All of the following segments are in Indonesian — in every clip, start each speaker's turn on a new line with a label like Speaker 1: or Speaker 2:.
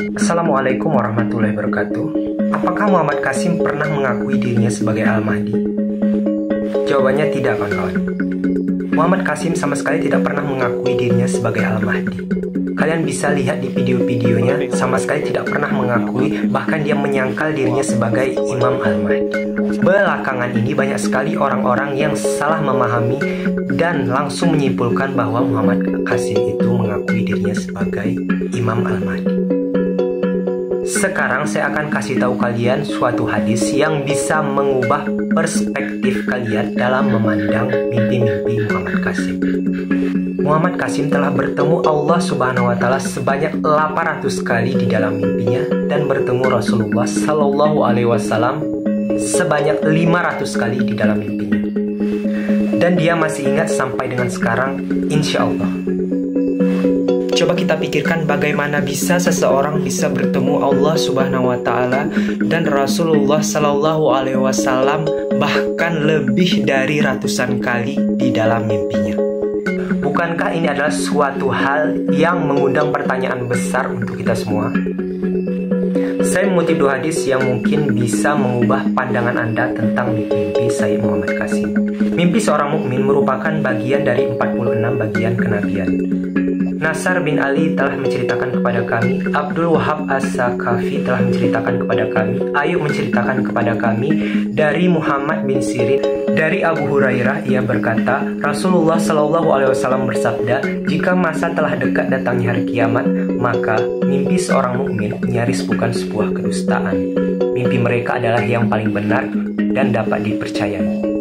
Speaker 1: Assalamualaikum warahmatullahi wabarakatuh. Apakah Muhammad Qasim pernah mengakui dirinya sebagai Al-Mahdi? Jawabannya tidak, kawan-kawan. Muhammad Qasim sama sekali tidak pernah mengakui dirinya sebagai Al-Mahdi. Kalian bisa lihat di video-videonya, sama sekali tidak pernah mengakui, bahkan dia menyangkal dirinya sebagai Imam Al-Mahdi. Belakangan ini banyak sekali orang-orang yang salah memahami dan langsung menyimpulkan bahwa Muhammad Qasim itu mengakui dirinya sebagai Imam Al-Mahdi. Sekarang saya akan kasih tahu kalian suatu hadis yang bisa mengubah perspektif kalian dalam memandang mimpi-mimpi Muhammad Qasim. Muhammad Qasim telah bertemu Allah Subhanahu wa Ta'ala sebanyak 800 kali di dalam mimpinya dan bertemu Rasulullah Sallallahu Alaihi Wasallam sebanyak 500 kali di dalam mimpinya. Dan dia masih ingat sampai dengan sekarang, insya Allah. Coba kita pikirkan bagaimana bisa seseorang bisa bertemu Allah Subhanahu wa Ta'ala dan Rasulullah Sallallahu Alaihi Wasallam bahkan lebih dari ratusan kali di dalam mimpinya. Bukankah ini adalah suatu hal yang mengundang pertanyaan besar untuk kita semua? Saya mengutip dua hadis yang mungkin bisa mengubah pandangan Anda tentang mimpi Sayyid Muhammad Qasim. Mimpi seorang mukmin merupakan bagian dari 46 bagian kenabian. Nasar bin Ali telah menceritakan kepada kami, Abdul Wahab As-Sakafi telah menceritakan kepada kami, Ayub menceritakan kepada kami, dari Muhammad bin Sirin, dari Abu Hurairah, ia berkata, Rasulullah Shallallahu Alaihi Wasallam bersabda, jika masa telah dekat datangnya hari kiamat, maka mimpi seorang mukmin nyaris bukan sebuah kedustaan. Mimpi mereka adalah yang paling benar dan dapat dipercayai.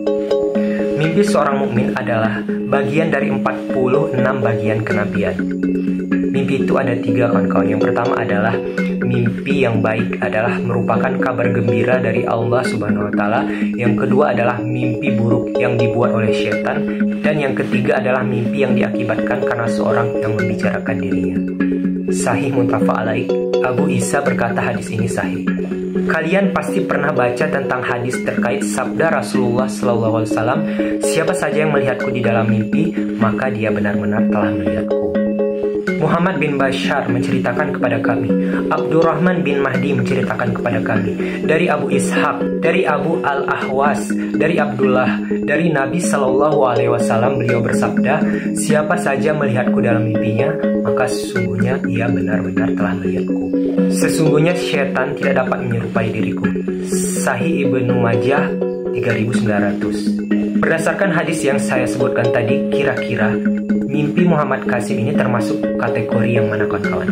Speaker 1: Mimpi seorang mukmin adalah bagian dari 46 bagian kenabian. Mimpi itu ada 3, kawan-kawan. Yang pertama adalah mimpi yang baik, adalah merupakan kabar gembira dari Allah Subhanahu wa Ta'ala. Yang kedua adalah mimpi buruk yang dibuat oleh syaitan. Dan yang ketiga adalah mimpi yang diakibatkan karena seorang yang membicarakan dirinya. Sahih muttafaq alaih. Abu Isa berkata hadis ini sahih. Kalian pasti pernah baca tentang hadis terkait sabda Rasulullah SAW, siapa saja yang melihatku di dalam mimpi, maka dia benar-benar telah melihatku. Muhammad bin Bashar menceritakan kepada kami, Abdurrahman bin Mahdi menceritakan kepada kami, dari Abu Ishaq, dari Abu Al-Ahwas, dari Abdullah, dari Nabi Sallallahu Alaihi Wasallam, beliau bersabda, siapa saja melihatku dalam mimpinya, maka sesungguhnya ia benar-benar telah melihatku. Sesungguhnya syaitan tidak dapat menyerupai diriku. Sahih Ibnu Majah 3900. Berdasarkan hadis yang saya sebutkan tadi, kira-kira mimpi Muhammad Qasim ini termasuk kategori yang mana, kawan-kawan?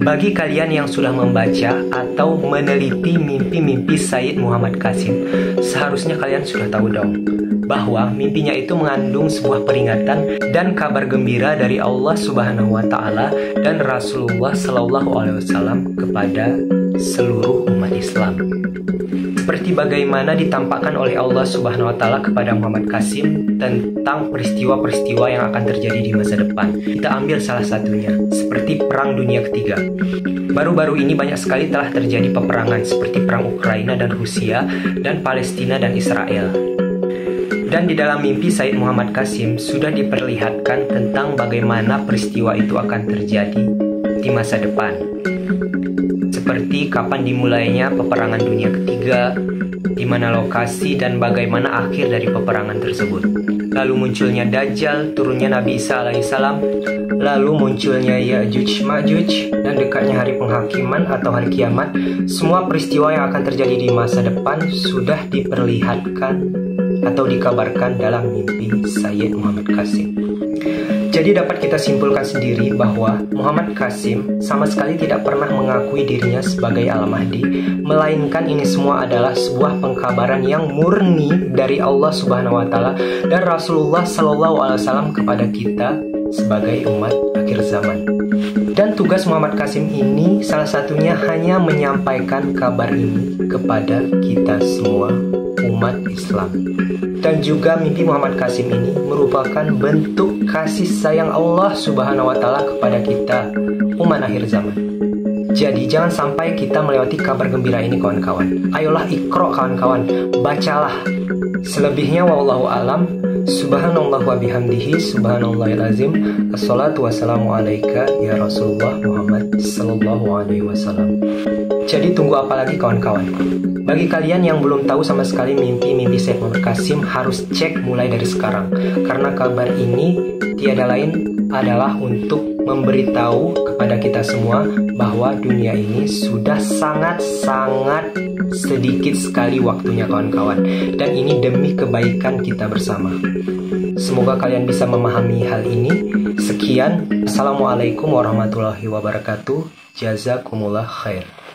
Speaker 1: Bagi kalian yang sudah membaca atau meneliti mimpi-mimpi Sayyid Muhammad Qasim, seharusnya kalian sudah tahu dong bahwa mimpinya itu mengandung sebuah peringatan dan kabar gembira dari Allah Subhanahu wa Ta'ala dan Rasulullah Sallallahu Alaihi Wasallam kepada seluruh umat Islam. Seperti bagaimana ditampakkan oleh Allah Subhanahu wa Ta'ala kepada Muhammad Qasim tentang peristiwa-peristiwa yang akan terjadi di masa depan. Kita ambil salah satunya, seperti Perang Dunia Ketiga. Baru-baru ini banyak sekali telah terjadi peperangan seperti Perang Ukraina dan Rusia dan Palestina dan Israel. Dan di dalam mimpi Sayyid Muhammad Qasim sudah diperlihatkan tentang bagaimana peristiwa itu akan terjadi di masa depan. Seperti kapan dimulainya peperangan dunia ketiga, di mana lokasi dan bagaimana akhir dari peperangan tersebut. Lalu munculnya Dajjal, turunnya Nabi Isa alaihissalam, lalu munculnya Ya'juj Ma'juj, dan dekatnya hari penghakiman atau hari kiamat. Semua peristiwa yang akan terjadi di masa depan sudah diperlihatkan atau dikabarkan dalam mimpi Sayyid Muhammad Qasim. Jadi dapat kita simpulkan sendiri bahwa Muhammad Qasim sama sekali tidak pernah mengakui dirinya sebagai Al-Mahdi, melainkan ini semua adalah sebuah pengkabaran yang murni dari Allah Subhanahu wa Ta'ala dan Rasulullah Sallallahu Alaihi Wasallam kepada kita sebagai umat akhir zaman. Dan tugas Muhammad Qasim ini salah satunya hanya menyampaikan kabar ini kepada kita semua umat Islam. Dan juga mimpi Muhammad Qasim ini merupakan bentuk kasih sayang Allah Subhanahu wa Ta'ala kepada kita, umat akhir zaman. Jadi jangan sampai kita melewati kabar gembira ini, kawan-kawan. Ayolah ikro, kawan-kawan, bacalah. Selebihnya wallahu alam. Subhanallah wa bihamdihi, subhanallahil azim. Assalatu wassalamu alaika ya Rasulullah Muhammad sallallahu alaihi wasallam. Jadi tunggu apa lagi kawan-kawan? Bagi kalian yang belum tahu sama sekali mimpi-mimpi Syekh Muhammad Qasim, harus cek mulai dari sekarang. Karena kabar ini tiada lain adalah untuk memberitahu kepada kita semua bahwa dunia ini sudah sangat-sangat sedikit sekali waktunya kawan-kawan. Dan ini demi kebaikan kita bersama. Semoga kalian bisa memahami hal ini. Sekian. Assalamualaikum warahmatullahi wabarakatuh. Jazakumullah khair.